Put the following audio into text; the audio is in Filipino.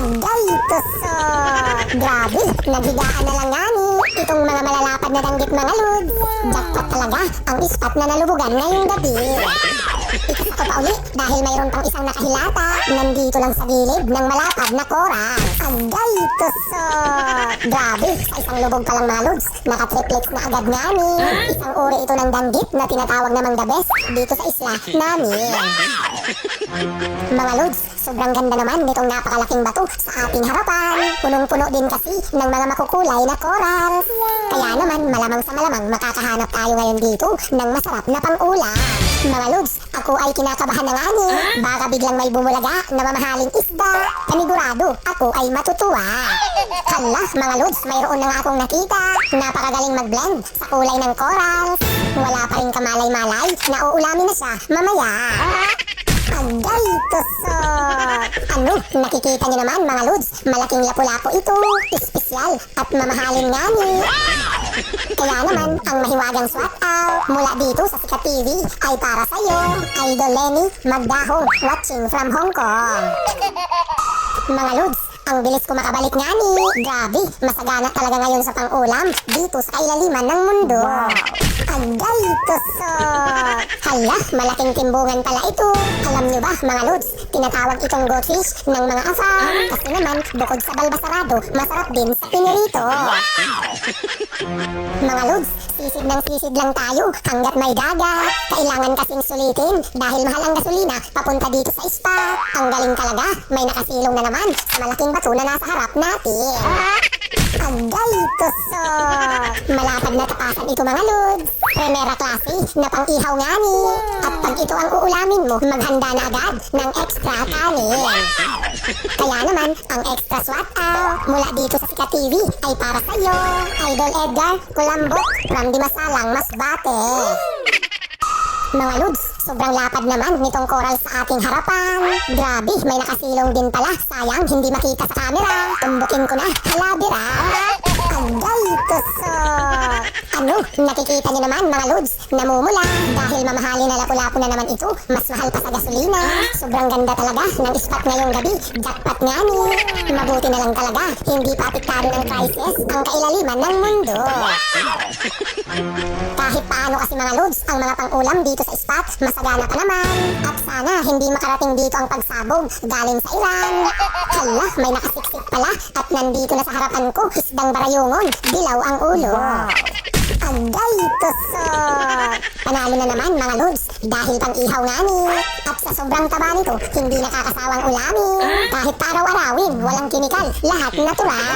Agay, tusok! Grabe, naghigaan na lang ngani. Itong mga malalapad na danggit mga lods. Jackpot talaga ang ispat na nalubugan ngayong gabi. Ikas ko pa uli dahil mayroon pang isang nakahilata. Nandito lang sa gilid ng malapad na koral. Agay, tusok! Grabe, sa isang lubog pa lang mga lods. Nakatriplex na agad ngani. Isang uri ito ng danggit na tinatawag namang the best dito sa isla namin. Mga lods, sobrang ganda naman nitong napakalaking bato sa ating harapan. Punong-puno din kasi ng mga makukulay na coral. Kaya naman malamang sa malamang makakahanap tayo ngayon dito ng masarap na pang-ulam. Mga lods, ako ay kinakabahan na ngani. Baka biglang may bumulaga na mamahaling isda. Panigurado, ako ay matutuwa. Hala, mga lods, mayroon na nga akong nakita. Napakagaling mag-blend sa kulay ng coral. Wala pa rin kamalay-malay na uulamin na siya mamaya. Agay, tusok! Ano, nakikita niyo naman mga lods, malaking lapu-lapu ito, espesyal at mamahalin ngani. Kaya naman, ang mahiwagang swat out mula dito sa Sikat TV ay para sa'yo, Idol Lenny Magdahong, watching from Hong Kong. Mga lods, ang bilis ko makabalik ngani. Grabe, masagana talaga ngayon sa pang-ulam dito sa kailaliman ng mundo. Agay, tusok! Hala, malaking timbungan pala ito. Alam nyo ba, mga lods, tinatawag itong goldfish ng mga afam. Kasi naman, bukod sa balbasarado, masarap din sa pinirito. Mga lods, sisid ng sisid lang tayo hanggat may dagat. Kailangan kasing sulitin dahil mahal ang gasolina papunta dito sa spot. Ang galing talaga, may nakasilong na naman sa malaking bato na nasa harap natin. Agay, tusok! Malapad na tapasan ito mga lods. Primera klase na pang-ihaw ngani. At pag ito ang uulamin mo, maghanda na agad ng extra kanin. Kaya naman, ang extra swat out mula dito sa Sikat TV ay para sa'yo, Idol Edgar Colombo from Dimasalang, Masbate. Mga lods, sobrang lapad naman nitong coral sa ating harapan. Grabe, may nakasilong din pala. Sayang, hindi makita sa camera. Tumbukin ko na, halabira. Agay, tusok! Ano, nakikita niyo naman mga lods, namumula. Dahil mamahalin na lapu-lapu na naman ito, mas mahal pa sa gasolina. Sobrang ganda talaga ng spot ngayong gabi. Jackpot ngani. Mabuti na lang talaga, hindi pa apektado ng crisis ang kailaliman ng mundo. Kahit paano kasi mga lods, ang mga pang-ulam dito sa spot, masagana pa naman. At sana hindi makarating dito ang pagsabog galing sa Iran. Hala, may nakasiksik pala at nandito na sa harapan ko, isdang barayungon, dilaw ang ulo. Agay, tusok! Panalo na naman mga lods dahil pang-ihaw ngani. At sa sobrang taba nito, hindi nakakasawang ulamin. Kahit araw-arawin, walang kinikal, lahat natural.